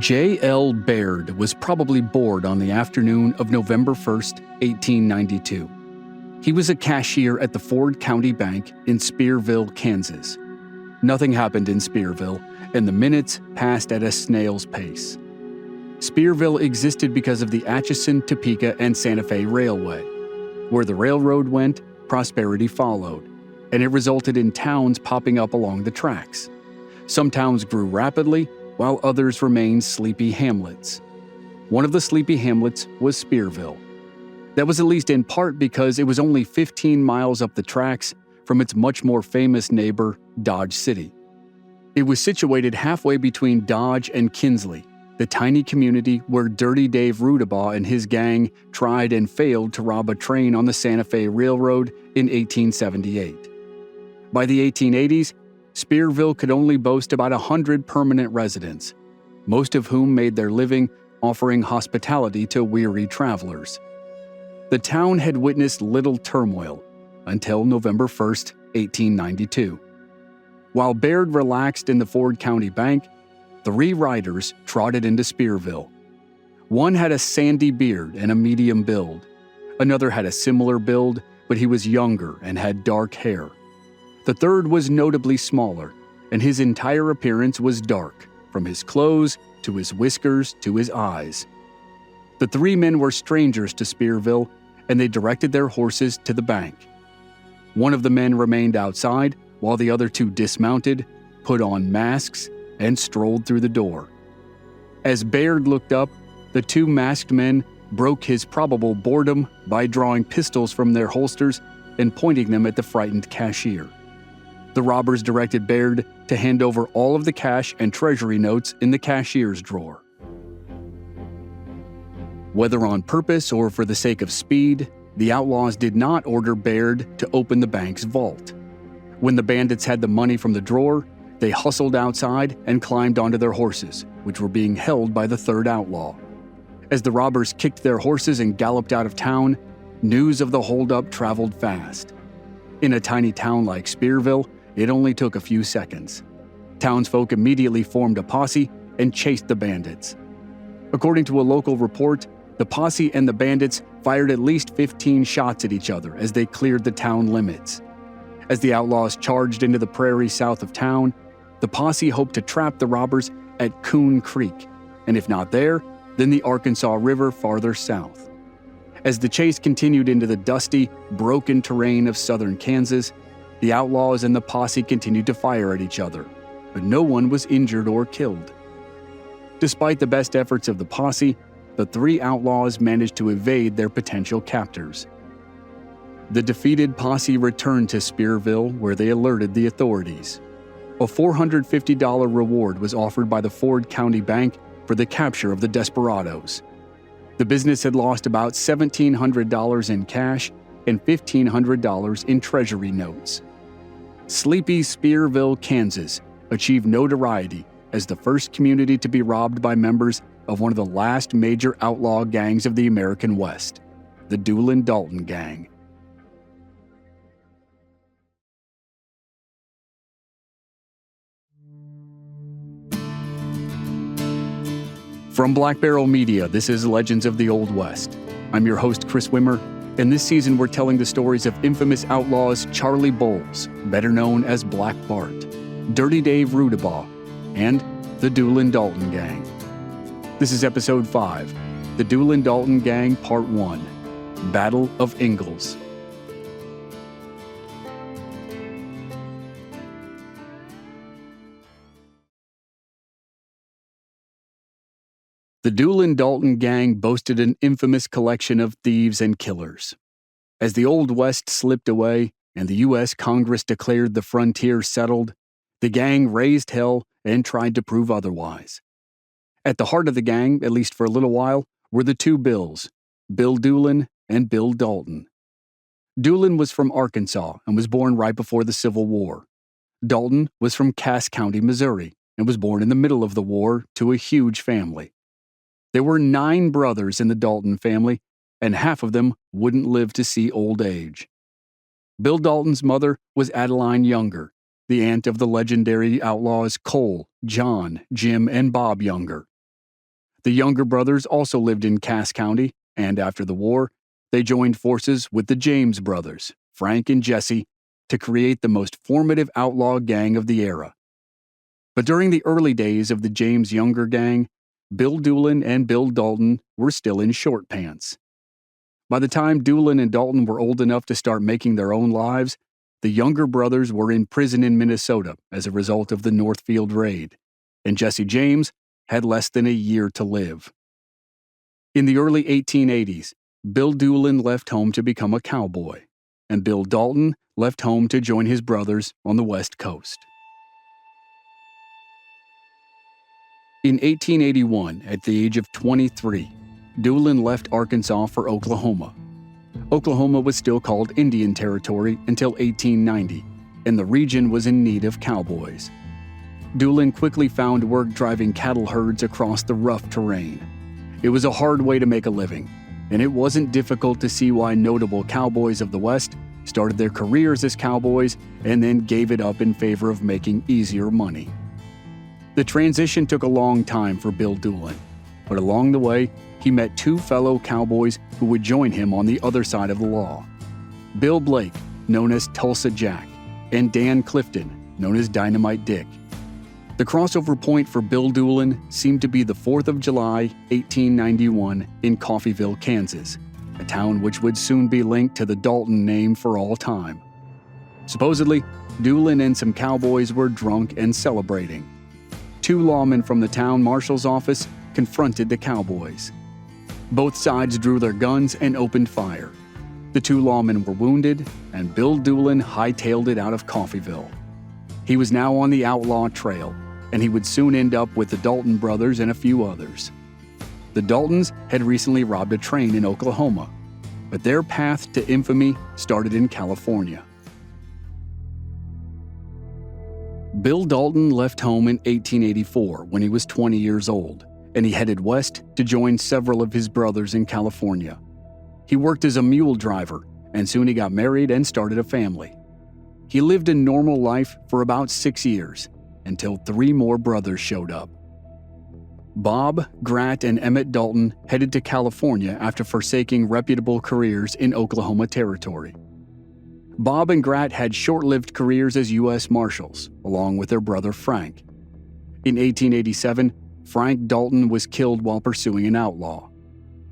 J.L. Baird was probably bored on the afternoon of November 1st, 1892. He was a cashier at the Ford County Bank in Spearville, Kansas. Nothing happened in Spearville, and the minutes passed at a snail's pace. Spearville existed because of the Atchison, Topeka, and Santa Fe Railway. Where the railroad went, prosperity followed, and it resulted in towns popping up along the tracks. Some towns grew rapidly, while others remained sleepy hamlets. One of the sleepy hamlets was Spearville. That was at least in part because it was only 15 miles up the tracks from its much more famous neighbor, Dodge City. It was situated halfway between Dodge and Kinsley, the tiny community where Dirty Dave Rudabaugh and his gang tried and failed to rob a train on the Santa Fe Railroad in 1878. By the 1880s, Spearville could only boast about 100 permanent residents, most of whom made their living offering hospitality to weary travelers. The town had witnessed little turmoil until November 1st, 1892. While Baird relaxed in the Ford County Bank, 3 riders trotted into Spearville. One had a sandy beard and a medium build. Another had a similar build, but he was younger and had dark hair. The third was notably smaller, and his entire appearance was dark, from his clothes to his whiskers to his eyes. The 3 men were strangers to Spearville, and they directed their horses to the bank. One of the men remained outside, while the other 2 dismounted, put on masks, and strolled through the door. As Baird looked up, the 2 masked men broke his probable boredom by drawing pistols from their holsters and pointing them at the frightened cashier. The robbers directed Baird to hand over all of the cash and treasury notes in the cashier's drawer. Whether on purpose or for the sake of speed, the outlaws did not order Baird to open the bank's vault. When the bandits had the money from the drawer, they hustled outside and climbed onto their horses, which were being held by the 3rd outlaw. As the robbers kicked their horses and galloped out of town, news of the holdup traveled fast. In a tiny town like Spearville, it only took a few seconds. Townsfolk immediately formed a posse and chased the bandits. According to a local report, the posse and the bandits fired at least 15 shots at each other as they cleared the town limits. As the outlaws charged into the prairie south of town, the posse hoped to trap the robbers at Coon Creek, and if not there, then the Arkansas River farther south. As the chase continued into the dusty, broken terrain of southern Kansas, the outlaws and the posse continued to fire at each other, but no one was injured or killed. Despite the best efforts of the posse, the 3 outlaws managed to evade their potential captors. The defeated posse returned to Spearville, where they alerted the authorities. A $450 reward was offered by the Ford County Bank for the capture of the desperados. The business had lost about $1,700 in cash and $1,500 in treasury notes. Sleepy Spearville, Kansas, achieved notoriety as the first community to be robbed by members of one of the last major outlaw gangs of the American West, the Doolin Dalton Gang. From Black Barrel Media, this is Legends of the Old West. I'm your host, Chris Wimmer, and this season we're telling the stories of infamous outlaws Charlie Bowles, better known as Black Bart, Dirty Dave Rudabaugh, and the Doolin Dalton Gang. This is Episode 5, The Doolin Dalton Gang Part 1, Battle of Ingalls. The Doolin Dalton Gang boasted an infamous collection of thieves and killers. As the Old West slipped away and the U.S. Congress declared the frontier settled, the gang raised hell and tried to prove otherwise. At the heart of the gang, at least for a little while, were the 2 Bills, Bill Doolin and Bill Dalton. Doolin was from Arkansas and was born right before the Civil War. Dalton was from Cass County, Missouri, and was born in the middle of the war to a huge family. There were 9 brothers in the Dalton family, and half of them wouldn't live to see old age. Bill Dalton's mother was Adeline Younger, the aunt of the legendary outlaws Cole, John, Jim, and Bob Younger. The younger brothers also lived in Cass County, and after the war, they joined forces with the James brothers, Frank and Jesse, to create the most formative outlaw gang of the era. But during the early days of the James Younger gang, Bill Doolin and Bill Dalton were still in short pants. By the time Doolin and Dalton were old enough to start making their own lives, the younger brothers were in prison in Minnesota as a result of the Northfield Raid, and Jesse James had less than a year to live. In the early 1880s, Bill Doolin left home to become a cowboy, and Bill Dalton left home to join his brothers on the West Coast. In 1881, at the age of 23, Doolin left Arkansas for Oklahoma. Oklahoma was still called Indian Territory until 1890, and the region was in need of cowboys. Doolin quickly found work driving cattle herds across the rough terrain. It was a hard way to make a living, and it wasn't difficult to see why notable cowboys of the West started their careers as cowboys and then gave it up in favor of making easier money. The transition took a long time for Bill Doolin, but along the way, he met two fellow cowboys who would join him on the other side of the law. Bill Blake, known as Tulsa Jack, and Dan Clifton, known as Dynamite Dick. The crossover point for Bill Doolin seemed to be the 4th of July, 1891, in Coffeyville, Kansas, a town which would soon be linked to the Dalton name for all time. Supposedly, Doolin and some cowboys were drunk and celebrating. Two lawmen from the town marshal's office confronted the cowboys. Both sides drew their guns and opened fire. The two lawmen were wounded, and Bill Doolin hightailed it out of Coffeyville. He was now on the outlaw trail, and he would soon end up with the Dalton brothers and a few others. The Daltons had recently robbed a train in Oklahoma, but their path to infamy started in California. Bill Dalton left home in 1884 when he was 20 years old, and he headed west to join several of his brothers in California. He worked as a mule driver, and soon he got married and started a family. He lived a normal life for about 6 years, until 3 more brothers showed up. Bob, Grat, and Emmett Dalton headed to California after forsaking reputable careers in Oklahoma Territory. Bob and Grat had short-lived careers as U.S. Marshals, along with their brother Frank. In 1887, Frank Dalton was killed while pursuing an outlaw.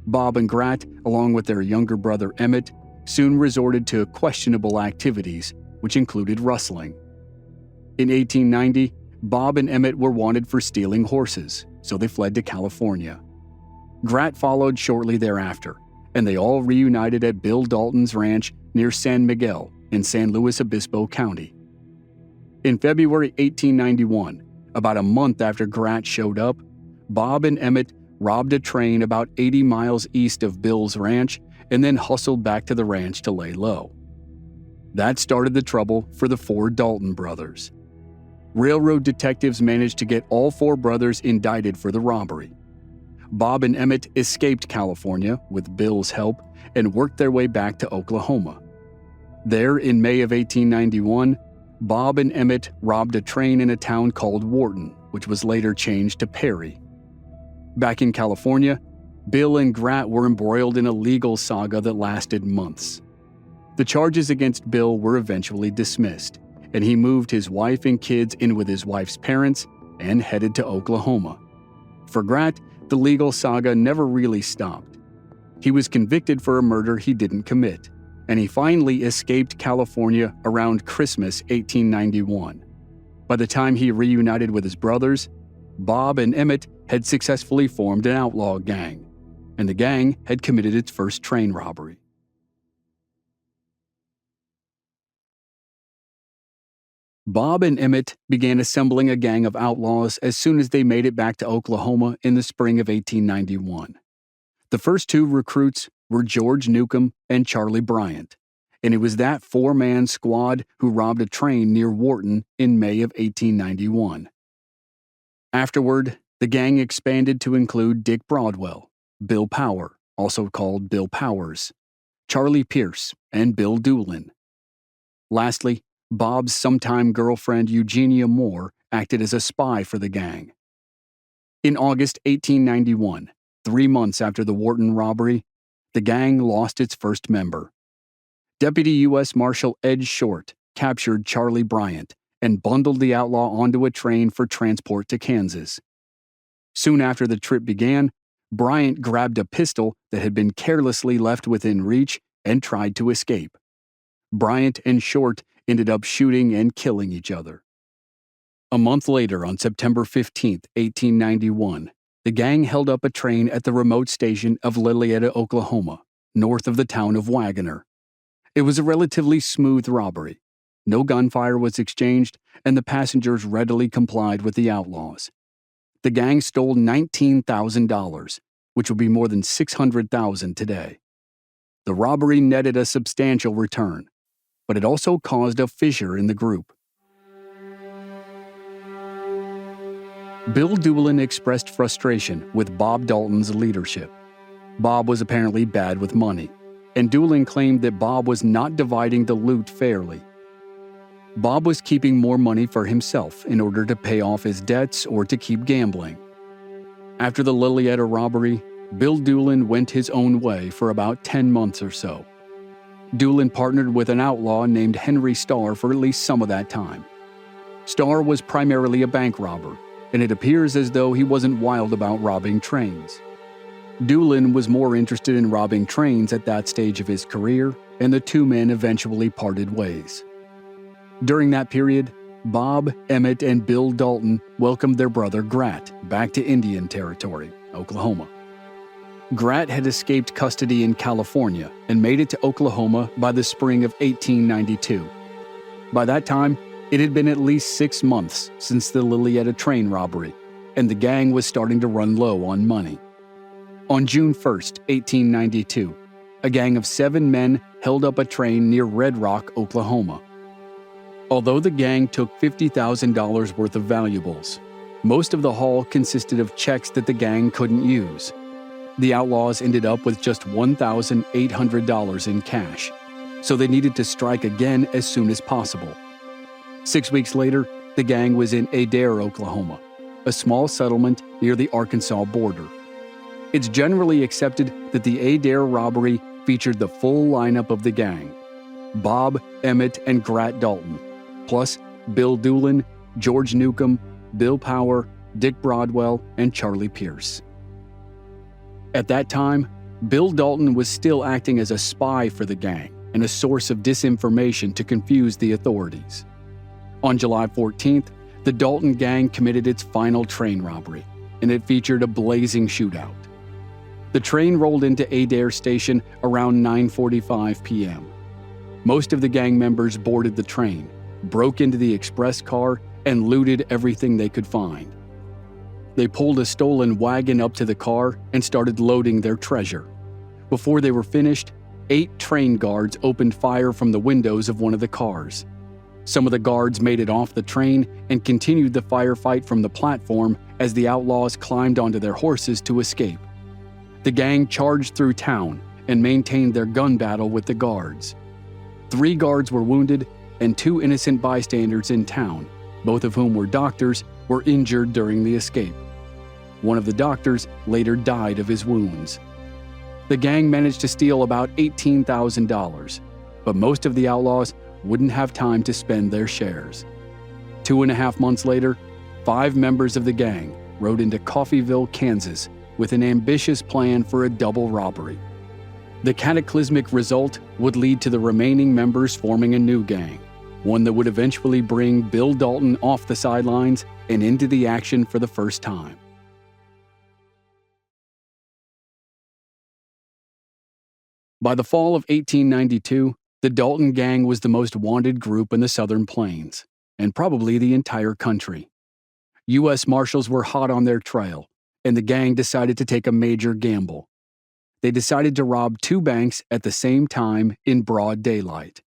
Bob and Grat, along with their younger brother Emmett, soon resorted to questionable activities, which included rustling. In 1890, Bob and Emmett were wanted for stealing horses, so they fled to California. Grat followed shortly thereafter, and they all reunited at Bill Dalton's ranch near San Miguel in San Luis Obispo County. In February 1891, about a month after Grat showed up, Bob and Emmett robbed a train about 80 miles east of Bill's ranch and then hustled back to the ranch to lay low. That started the trouble for the 4 Dalton brothers. Railroad detectives managed to get all 4 brothers indicted for the robbery. Bob and Emmett escaped California with Bill's help and worked their way back to Oklahoma. There, in May of 1891, Bob and Emmett robbed a train in a town called Wharton, which was later changed to Perry. Back in California, Bill and Grat were embroiled in a legal saga that lasted months. The charges against Bill were eventually dismissed, and he moved his wife and kids in with his wife's parents and headed to Oklahoma. For Grat, the legal saga never really stopped. He was convicted for a murder he didn't commit, and he finally escaped California around Christmas 1891. By the time he reunited with his brothers, Bob and Emmett had successfully formed an outlaw gang, and the gang had committed its first train robbery. Bob and Emmett began assembling a gang of outlaws as soon as they made it back to Oklahoma in the spring of 1891. The first 2 recruits were George Newcomb and Charlie Bryant, and it was that 4-man squad who robbed a train near Wharton in May of 1891. Afterward, the gang expanded to include Dick Broadwell, Bill Power, also called Bill Powers, Charlie Pierce, and Bill Doolin. Lastly, Bob's sometime girlfriend Eugenia Moore acted as a spy for the gang. In August 1891, 3 months after the Wharton robbery, the gang lost its first member. Deputy U.S. Marshal Ed Short captured Charlie Bryant and bundled the outlaw onto a train for transport to Kansas. Soon after the trip began, Bryant grabbed a pistol that had been carelessly left within reach and tried to escape. Bryant and Short ended up shooting and killing each other. A month later, on September 15, 1891, the gang held up a train at the remote station of Lilietta, Oklahoma, north of the town of Wagoner. It was a relatively smooth robbery. No gunfire was exchanged, and the passengers readily complied with the outlaws. The gang stole $19,000, which would be more than $600,000 today. The robbery netted a substantial return, but it also caused a fissure in the group. Bill Doolin expressed frustration with Bob Dalton's leadership. Bob was apparently bad with money, and Doolin claimed that Bob was not dividing the loot fairly. Bob was keeping more money for himself in order to pay off his debts or to keep gambling. After the Lilietta robbery, Bill Doolin went his own way for about 10 months or so. Doolin partnered with an outlaw named Henry Starr for at least some of that time. Starr was primarily a bank robber, and it appears as though he wasn't wild about robbing trains. Doolin was more interested in robbing trains at that stage of his career, and the two men eventually parted ways. During that period, Bob, Emmett, and Bill Dalton welcomed their brother Grat back to Indian Territory, Oklahoma. Grat had escaped custody in California and made it to Oklahoma by the spring of 1892. By that time, it had been at least 6 months since the Lilietta train robbery, and the gang was starting to run low on money. On June 1, 1892, a gang of 7 men held up a train near Red Rock, Oklahoma. Although the gang took $50,000 worth of valuables, most of the haul consisted of checks that the gang couldn't use. The outlaws ended up with just $1,800 in cash, so they needed to strike again as soon as possible. 6 weeks later, the gang was in Adair, Oklahoma, a small settlement near the Arkansas border. It's generally accepted that the Adair robbery featured the full lineup of the gang: Bob, Emmett, and Grat Dalton, plus Bill Doolin, George Newcomb, Bill Power, Dick Broadwell, and Charlie Pierce. At that time, Bill Dalton was still acting as a spy for the gang and a source of disinformation to confuse the authorities. On July 14th, the Dalton Gang committed its final train robbery, and it featured a blazing shootout. The train rolled into Adair Station around 9:45 p.m. Most of the gang members boarded the train, broke into the express car, and looted everything they could find. They pulled a stolen wagon up to the car and started loading their treasure. Before they were finished, 8 train guards opened fire from the windows of one of the cars. Some of the guards made it off the train and continued the firefight from the platform as the outlaws climbed onto their horses to escape. The gang charged through town and maintained their gun battle with the guards. 3 guards were wounded, and 2 innocent bystanders in town, both of whom were doctors, were injured during the escape. One of the doctors later died of his wounds. The gang managed to steal about $18,000, but most of the outlaws wouldn't have time to spend their shares. 2.5 months later, 5 members of the gang rode into Coffeyville, Kansas, with an ambitious plan for a double robbery. The cataclysmic result would lead to the remaining members forming a new gang, one that would eventually bring Bill Dalton off the sidelines and into the action for the first time. By the fall of 1892, the Dalton Gang was the most wanted group in the Southern Plains, and probably the entire country. U.S. Marshals were hot on their trail, and the gang decided to take a major gamble. They decided to rob 2 banks at the same time in broad daylight.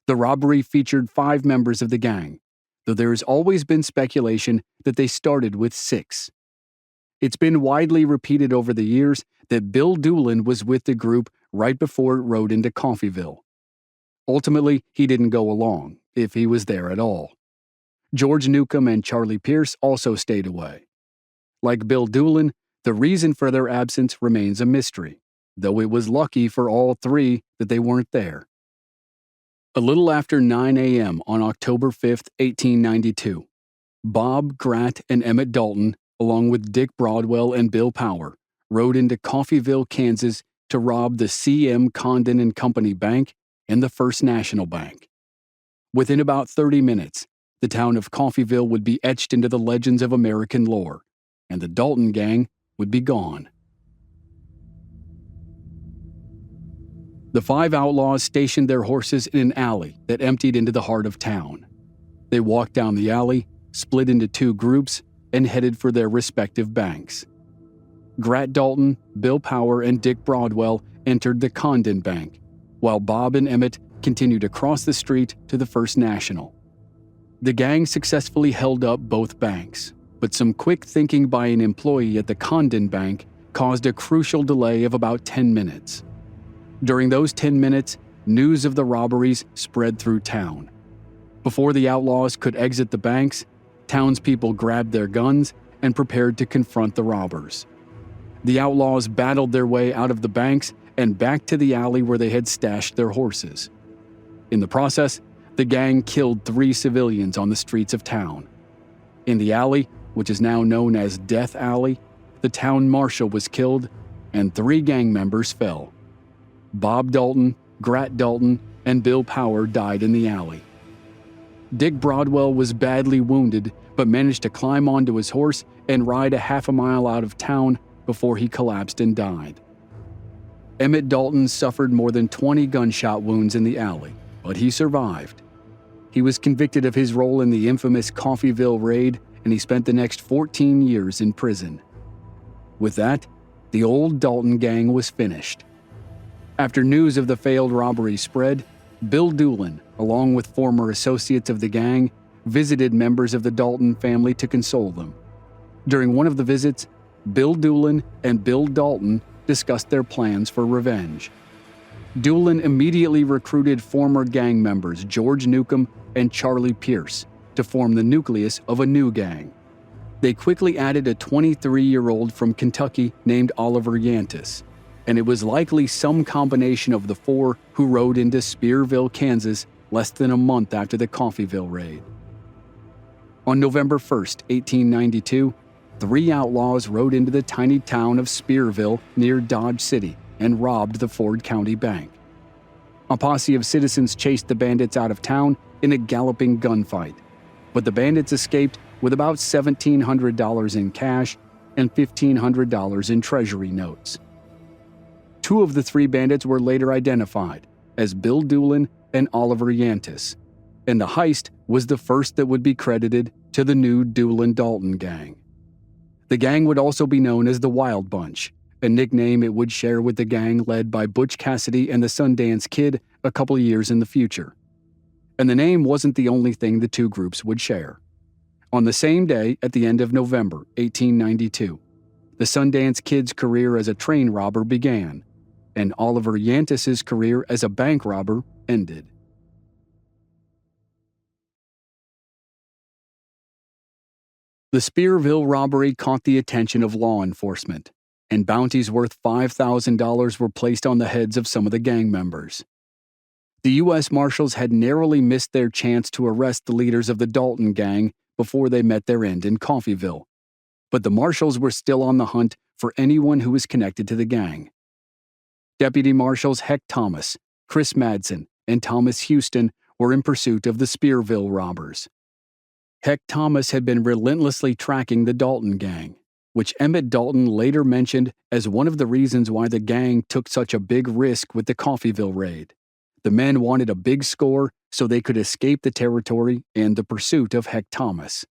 The robbery featured 5 members of the gang, though there has always been speculation that they started with 6. It's been widely repeated over the years that Bill Doolin was with the group right before it rode into Coffeyville. Ultimately, he didn't go along, if he was there at all. George Newcomb and Charlie Pierce also stayed away. Like Bill Doolin, the reason for their absence remains a mystery, though it was lucky for all three that they weren't there. A little after 9 a.m. on October 5, 1892, Bob, Grat, and Emmett Dalton, along with Dick Broadwell and Bill Power, rode into Coffeyville, Kansas to rob the C.M. Condon and Company Bank and the First National Bank. Within about 30 minutes, the town of Coffeyville would be etched into the legends of American lore, and the Dalton Gang would be gone. The five outlaws stationed their horses in an alley that emptied into the heart of town. They walked down the alley, split into two groups, and headed for their respective banks. Grat Dalton, Bill Power, and Dick Broadwell entered the Condon Bank, while Bob and Emmett continued across the street to the First National. The gang successfully held up both banks, but some quick thinking by an employee at the Condon Bank caused a crucial delay of about 10 minutes. During those 10 minutes, news of the robberies spread through town. Before the outlaws could exit the banks, townspeople grabbed their guns and prepared to confront the robbers. The outlaws battled their way out of the banks and back to the alley where they had stashed their horses. In the process, the gang killed 3 civilians on the streets of town. In the alley, which is now known as Death Alley, the town marshal was killed and 3 gang members fell. Bob Dalton, Grat Dalton, and Bill Power died in the alley. Dick Broadwell was badly wounded but managed to climb onto his horse and ride a half a mile out of town before he collapsed and died. Emmett Dalton suffered more than 20 gunshot wounds in the alley, but he survived. He was convicted of his role in the infamous Coffeyville Raid, and he spent the next 14 years in prison. With that, the old Dalton Gang was finished. After news of the failed robbery spread, Bill Doolin, along with former associates of the gang, visited members of the Dalton family to console them. During one of the visits, Bill Doolin and Bill Dalton discussed their plans for revenge. Doolin immediately recruited former gang members George Newcomb and Charlie Pierce to form the nucleus of a new gang. They quickly added a 23-year-old from Kentucky named Oliver Yantis, and it was likely some combination of the 4 who rode into Spearville, Kansas, less than a month after the Coffeyville Raid. On November 1, 1892, 3 outlaws rode into the tiny town of Spearville near Dodge City and robbed the Ford County Bank. A posse of citizens chased the bandits out of town in a galloping gunfight, but the bandits escaped with about $1,700 in cash and $1,500 in treasury notes. 2 of the 3 bandits were later identified as Bill Doolin and Oliver Yantis, and the heist was the first that would be credited to the new Doolin Dalton Gang. The gang would also be known as the Wild Bunch, a nickname it would share with the gang led by Butch Cassidy and the Sundance Kid a couple years in the future. And the name wasn't the only thing the 2 groups would share. On the same day, at the end of November 1892, the Sundance Kid's career as a train robber began, and Oliver Yantis' career as a bank robber ended. The Spearville robbery caught the attention of law enforcement, and bounties worth $5,000 were placed on the heads of some of the gang members. The U.S. Marshals had narrowly missed their chance to arrest the leaders of the Dalton Gang before they met their end in Coffeyville, but the Marshals were still on the hunt for anyone who was connected to the gang. Deputy Marshals Heck Thomas, Chris Madsen, and Thomas Houston were in pursuit of the Spearville robbers. Heck Thomas had been relentlessly tracking the Dalton Gang, which Emmett Dalton later mentioned as one of the reasons why the gang took such a big risk with the Coffeyville Raid. The men wanted a big score so they could escape the territory and the pursuit of Heck Thomas.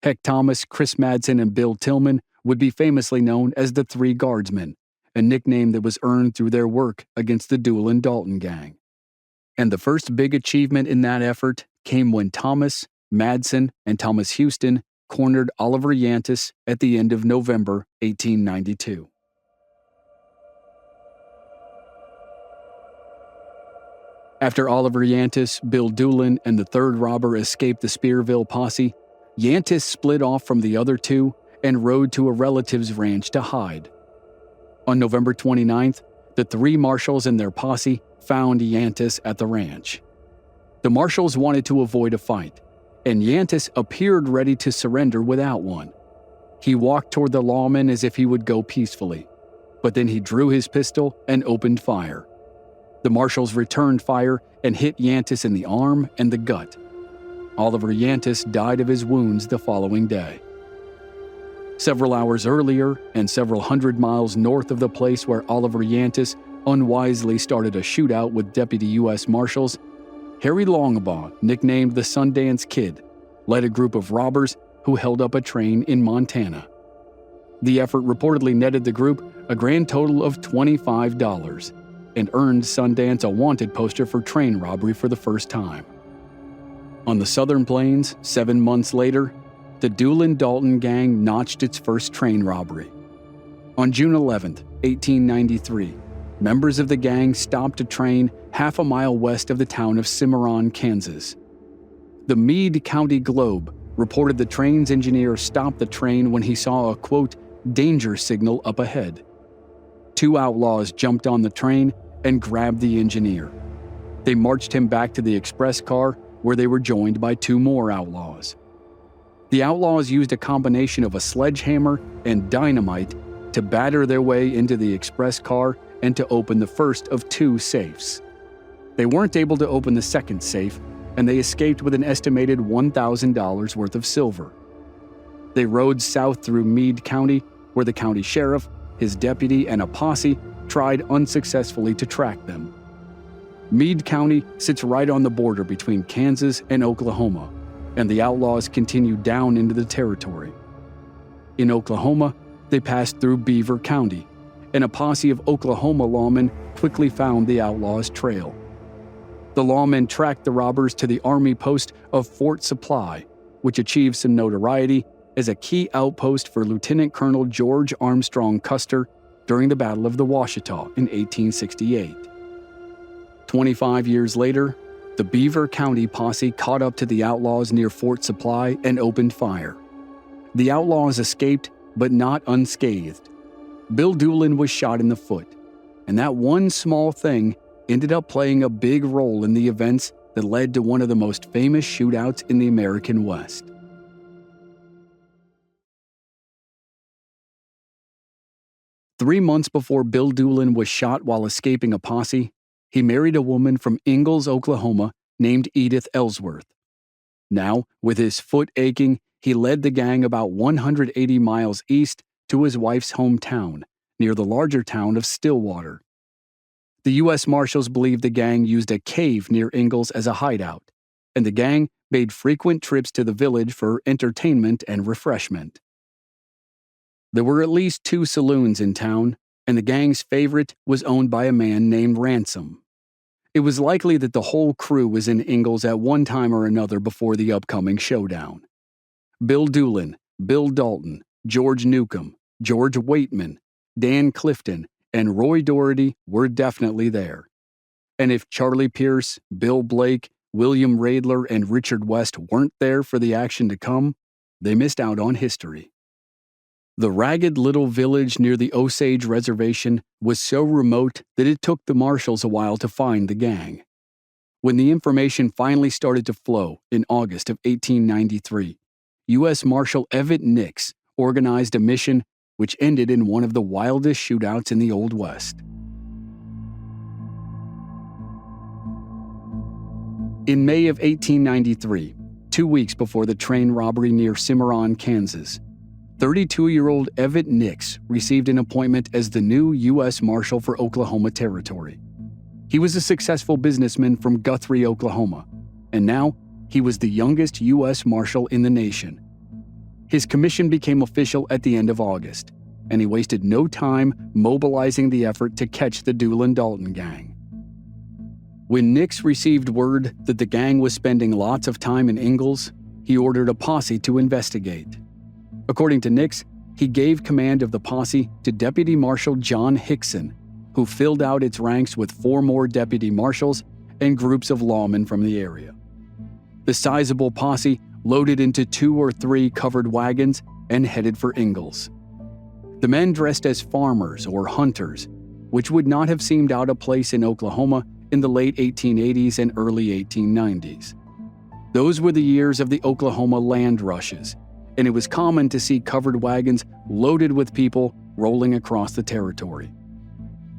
Heck Thomas, Chris Madsen, and Bill Tillman would be famously known as the 3 Guardsmen, a nickname that was earned through their work against the Doolin Dalton Gang. And the first big achievement in that effort came when Thomas, Madsen, and Thomas Houston cornered Oliver Yantis at the end of November 1892. After Oliver Yantis, Bill Doolin, and the 3rd robber escaped the Spearville posse, Yantis split off from the other 2 and rode to a relative's ranch to hide. On November 29th, the three marshals and their posse found Yantis at the ranch. The marshals wanted to avoid a fight, and Yantis appeared ready to surrender without one. He walked toward the lawmen as if he would go peacefully, but then he drew his pistol and opened fire. The marshals returned fire and hit Yantis in the arm and the gut. Oliver Yantis died of his wounds the following day. Several hours earlier, and several hundred miles north of the place where Oliver Yantis unwisely started a shootout with Deputy U.S. Marshals, Harry Longabaugh, nicknamed the Sundance Kid, led a group of robbers who held up a train in Montana. The effort reportedly netted the group a grand total of $25 and earned Sundance a wanted poster for train robbery for the first time. On the Southern Plains, 7 months later, the Doolin Dalton Gang notched its first train robbery. On June 11, 1893, members of the gang stopped a train half a mile west of the town of Cimarron, Kansas. The Meade County Globe reported the train's engineer stopped the train when he saw a, quote, danger signal up ahead. 2 outlaws jumped on the train and grabbed the engineer. They marched him back to the express car, where they were joined by 2 more outlaws. The outlaws used a combination of a sledgehammer and dynamite to batter their way into the express car and to open the first of 2 safes. They weren't able to open the second safe, and they escaped with an estimated $1,000 worth of silver. They rode south through Meade County, where the county sheriff, his deputy, and a posse tried unsuccessfully to track them. Meade County sits right on the border between Kansas and Oklahoma, and the outlaws continued down into the territory. In Oklahoma, they passed through Beaver County, and a posse of Oklahoma lawmen quickly found the outlaws' trail. The lawmen tracked the robbers to the Army post of Fort Supply, which achieved some notoriety as a key outpost for Lieutenant Colonel George Armstrong Custer during the Battle of the Washita in 1868. 25 years later, the Beaver County posse caught up to the outlaws near Fort Supply and opened fire. The outlaws escaped, but not unscathed. Bill Doolin was shot in the foot, and that one small thing ended up playing a big role in the events that led to one of the most famous shootouts in the American West. Three months before Bill Doolin was shot while escaping a posse, he married a woman from Ingalls, Oklahoma, named Edith Ellsworth. Now, with his foot aching, he led the gang about 180 miles east to his wife's hometown, near the larger town of Stillwater. The U.S. Marshals believed the gang used a cave near Ingalls as a hideout, and the gang made frequent trips to the village for entertainment and refreshment. There were at least 2 saloons in town, and the gang's favorite was owned by a man named Ransom. It was likely that the whole crew was in Ingalls at one time or another before the upcoming showdown. Bill Doolin, Bill Dalton, George Newcomb, George Waitman, Dan Clifton, and Roy Doherty were definitely there. And if Charlie Pierce, Bill Blake, William Radler, and Richard West weren't there for the action to come, they missed out on history. The ragged little village near the Osage Reservation was so remote that it took the Marshals a while to find the gang. When the information finally started to flow in August of 1893, U.S. Marshal Evatt Nix organized a mission which ended in one of the wildest shootouts in the Old West. In May of 1893, 2 weeks before the train robbery near Cimarron, Kansas, 32-year-old Evatt Nix received an appointment as the new U.S. Marshal for Oklahoma Territory. He was a successful businessman from Guthrie, Oklahoma, and now he was the youngest U.S. Marshal in the nation. His commission became official at the end of August, and he wasted no time mobilizing the effort to catch the Doolin Dalton Gang. When Nix received word that the gang was spending lots of time in Ingalls, he ordered a posse to investigate. According to Nix, he gave command of the posse to Deputy Marshal John Hickson, who filled out its ranks with 4 more deputy marshals and groups of lawmen from the area. The sizable posse loaded into 2 or 3 covered wagons and headed for Ingalls. The men dressed as farmers or hunters, which would not have seemed out of place in Oklahoma in the late 1880s and early 1890s. Those were the years of the Oklahoma land rushes, and it was common to see covered wagons loaded with people rolling across the territory.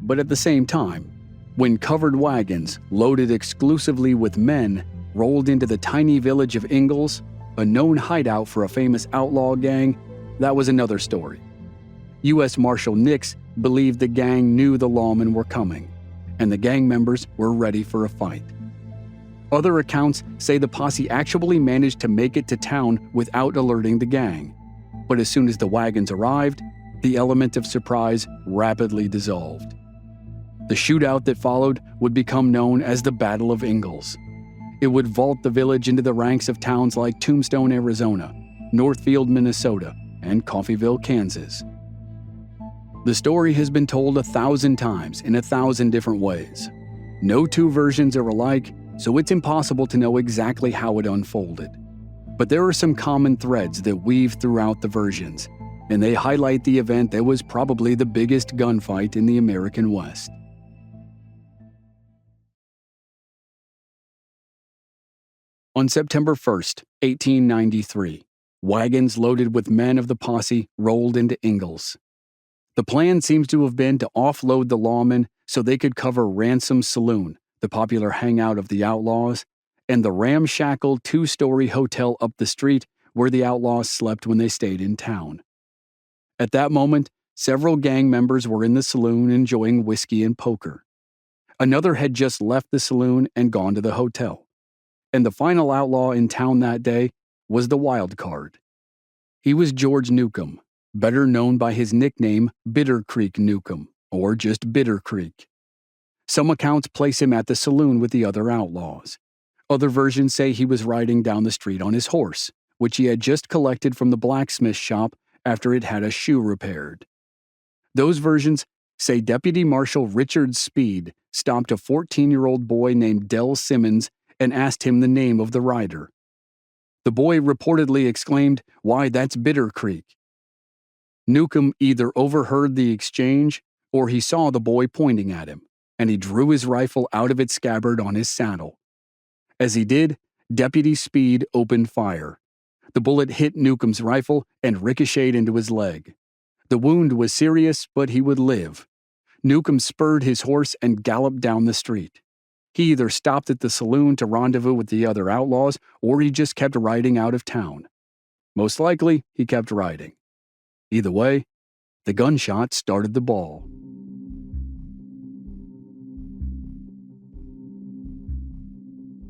But at the same time, when covered wagons, loaded exclusively with men, rolled into the tiny village of Ingalls, a known hideout for a famous outlaw gang, that was another story. U.S. Marshal Nix believed the gang knew the lawmen were coming, and the gang members were ready for a fight. Other accounts say the posse actually managed to make it to town without alerting the gang, but as soon as the wagons arrived, the element of surprise rapidly dissolved. The shootout that followed would become known as the Battle of Ingalls. It would vault the village into the ranks of towns like Tombstone, Arizona, Northfield, Minnesota, and Coffeyville, Kansas. The story has been told 1,000 times in 1,000 different ways. No two versions are alike, so it's impossible to know exactly how it unfolded. But there are some common threads that weave throughout the versions, and they highlight the event that was probably the biggest gunfight in the American West. On September 1st, 1893, wagons loaded with men of the posse rolled into Ingalls. The plan seems to have been to offload the lawmen so they could cover Ransom's Saloon, the popular hangout of the Outlaws, and the ramshackle two-story hotel up the street where the Outlaws slept when they stayed in town. At that moment, several gang members were in the saloon enjoying whiskey and poker. Another had just left the saloon and gone to the hotel. And the final outlaw in town that day was the wild card. He was George Newcomb, better known by his nickname Bitter Creek Newcomb, or just Bitter Creek. Some accounts place him at the saloon with the other outlaws. Other versions say he was riding down the street on his horse, which he had just collected from the blacksmith shop after it had a shoe repaired. Those versions say Deputy Marshal Richard Speed stopped a 14-year-old boy named Del Simmons and asked him the name of the rider. The boy reportedly exclaimed, "Why, that's Bitter Creek." Newcomb either overheard the exchange or he saw the boy pointing at him, and he drew his rifle out of its scabbard on his saddle. As he did, Deputy Speed opened fire. The bullet hit Newcomb's rifle and ricocheted into his leg. The wound was serious, but he would live. Newcomb spurred his horse and galloped down the street. He either stopped at the saloon to rendezvous with the other outlaws, or he just kept riding out of town. Most likely, he kept riding. Either way, the gunshot started the ball.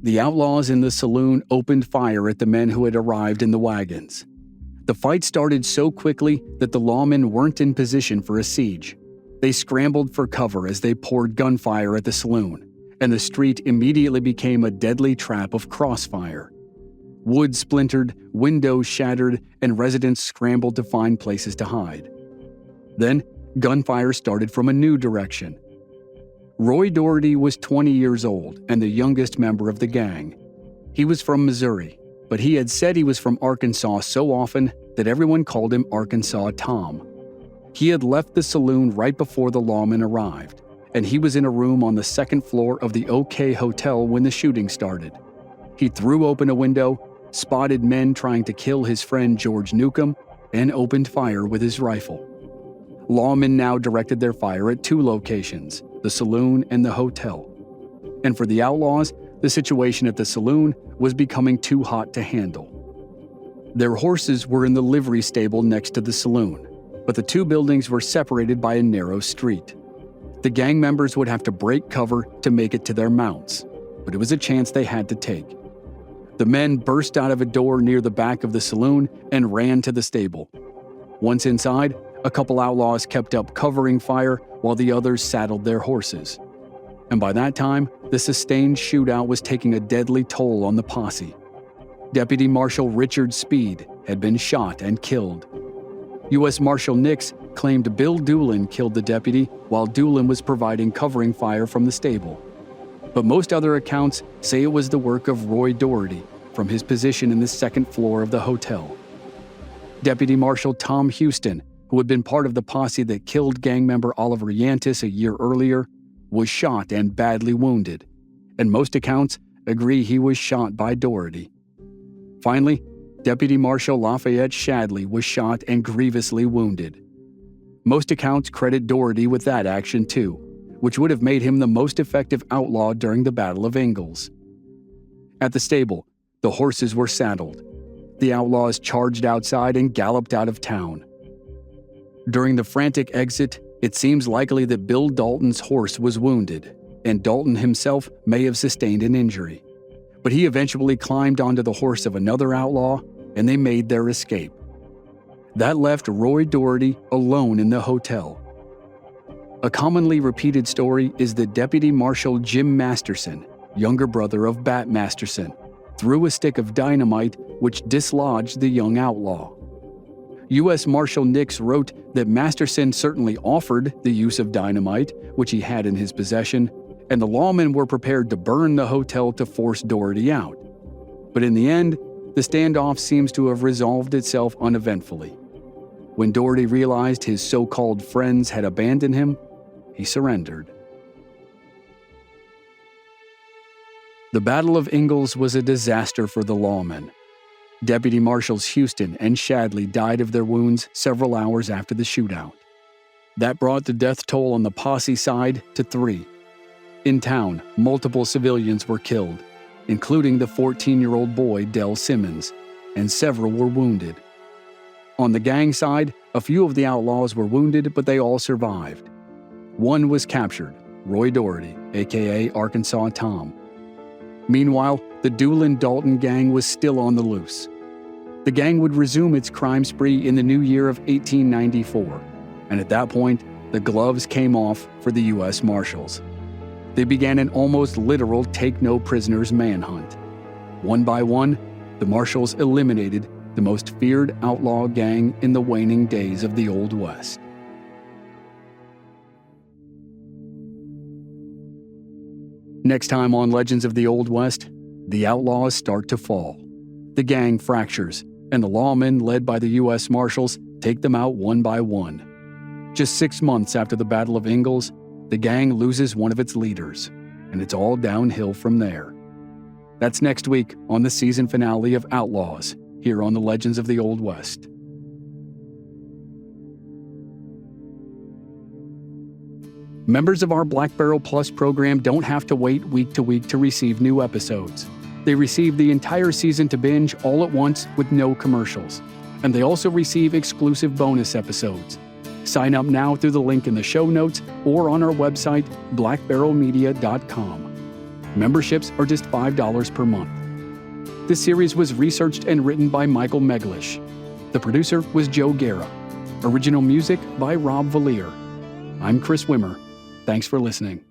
The outlaws in the saloon opened fire at the men who had arrived in the wagons. The fight started so quickly that the lawmen weren't in position for a siege. They scrambled for cover as they poured gunfire at the saloon, and the street immediately became a deadly trap of crossfire. Wood splintered, windows shattered, and residents scrambled to find places to hide. Then, gunfire started from a new direction. Roy Doherty was 20 years old and the youngest member of the gang. He was from Missouri, but he had said he was from Arkansas so often that everyone called him Arkansas Tom. He had left the saloon right before the lawmen arrived, and he was in a room on the second floor of the OK Hotel when the shooting started. He threw open a window, spotted men trying to kill his friend George Newcomb, and opened fire with his rifle. Lawmen now directed their fire at two locations, the saloon and the hotel. And for the outlaws, the situation at the saloon was becoming too hot to handle. Their horses were in the livery stable next to the saloon, but the two buildings were separated by a narrow street. The gang members would have to break cover to make it to their mounts, but it was a chance they had to take. The men burst out of a door near the back of the saloon and ran to the stable. Once inside, a couple outlaws kept up covering fire while the others saddled their horses. And by that time, the sustained shootout was taking a deadly toll on the posse. Deputy Marshal Richard Speed had been shot and killed. U.S. Marshal Nix claimed Bill Doolin killed the deputy while Doolin was providing covering fire from the stable. But most other accounts say it was the work of Roy Doherty from his position in the second floor of the hotel. Deputy Marshal Tom Houston, who had been part of the posse that killed gang member Oliver Yantis a year earlier, was shot and badly wounded, and most accounts agree he was shot by Doherty. Finally, Deputy Marshal Lafayette Shadley was shot and grievously wounded. Most accounts credit Doherty with that action too, which would have made him the most effective outlaw during the Battle of Ingalls. At the stable, the horses were saddled. The outlaws charged outside and galloped out of town. During the frantic exit, it seems likely that Bill Dalton's horse was wounded, and Dalton himself may have sustained an injury. But he eventually climbed onto the horse of another outlaw, and they made their escape. That left Roy Doherty alone in the hotel. A commonly repeated story is that Deputy Marshal Jim Masterson, younger brother of Bat Masterson, threw a stick of dynamite which dislodged the young outlaw. U.S. Marshal Nix wrote that Masterson certainly offered the use of dynamite, which he had in his possession, and the lawmen were prepared to burn the hotel to force Doherty out. But in the end, the standoff seems to have resolved itself uneventfully. When Doherty realized his so-called friends had abandoned him, he surrendered. The Battle of Ingalls was a disaster for the lawmen. Deputy Marshals Houston and Shadley died of their wounds several hours after the shootout. That brought the death toll on the posse side to 3. In town, multiple civilians were killed, including the 14-year-old boy Del Simmons, and several were wounded. On the gang side, a few of the outlaws were wounded, but they all survived. One was captured, Roy Doherty, aka Arkansas Tom. Meanwhile, the Doolin Dalton Gang was still on the loose. The gang would resume its crime spree in the new year of 1894, and at that point, the gloves came off for the U.S. Marshals. They began an almost literal take-no-prisoners manhunt. One by one, the Marshals eliminated the most feared outlaw gang in the waning days of the Old West. Next time on Legends of the Old West, the outlaws start to fall. The gang fractures, and the lawmen, led by the U.S. Marshals, take them out one by one. Just 6 months after the Battle of Ingalls, the gang loses one of its leaders, and it's all downhill from there. That's next week on the season finale of Outlaws, here on the Legends of the Old West. Members of our Black Barrel Plus program don't have to wait week to week to receive new episodes. They receive the entire season to binge all at once with no commercials. And they also receive exclusive bonus episodes. Sign up now through the link in the show notes or on our website, blackbarrelmedia.com. Memberships are just $5 per month. This series was researched and written by Michael Meglish. The producer was Joe Guerra. Original music by Rob Valier. I'm Chris Wimmer. Thanks for listening.